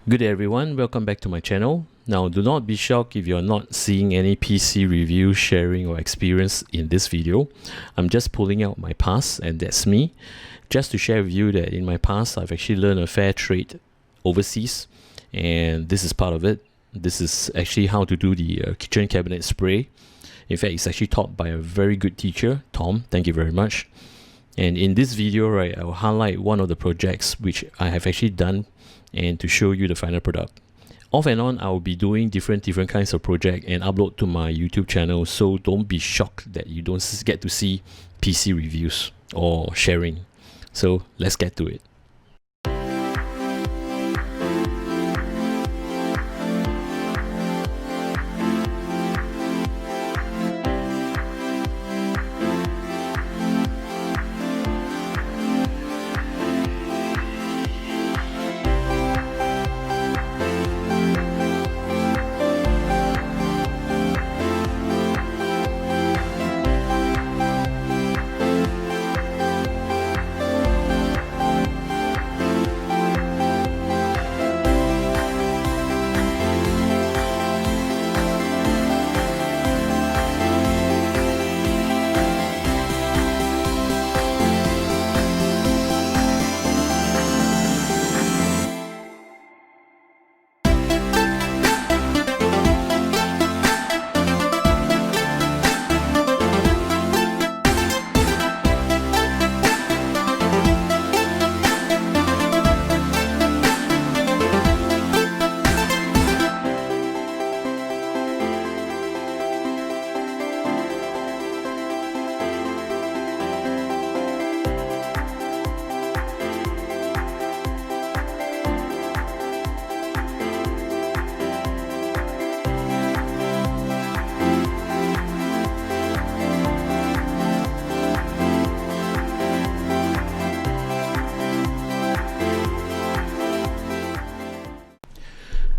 Good day everyone, welcome back to my channel. Now do not be shocked if you're not seeing any PC review, sharing or experience in this video. I'm just pulling out my past, and that's me. Just to share with you that in my past I've actually learned a fair trade overseas, and this is part of it. This is actually how to do the kitchen cabinet spray. In fact, it's actually taught by a very good teacher, Tom. Thank you very much. And in this video, right, I will highlight one of the projects which I have actually done and to show you the final product. Off and on, I will be doing different kinds of project and upload to my YouTube channel, so don't be shocked that you don't get to see PC reviews or sharing. So let's get to it.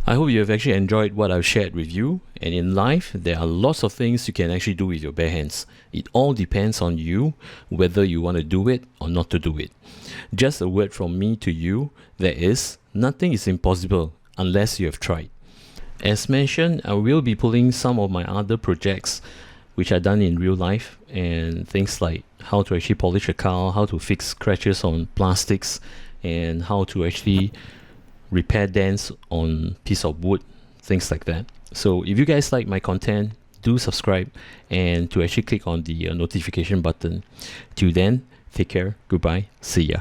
I hope you have actually enjoyed what I've shared with you, and in life there are lots of things you can actually do with your bare hands. It all depends on you whether you want to do it or not to do it. Just a word from me to you, that is, nothing is impossible unless you have tried. As mentioned, I will be pulling some of my other projects which are done in real life, and things like how to actually polish a car, how to fix scratches on plastics, and how to actually repair dents on piece of wood, things like that. So if you guys like my content, do subscribe and to actually click on the notification button. Till then, take care, goodbye, see ya.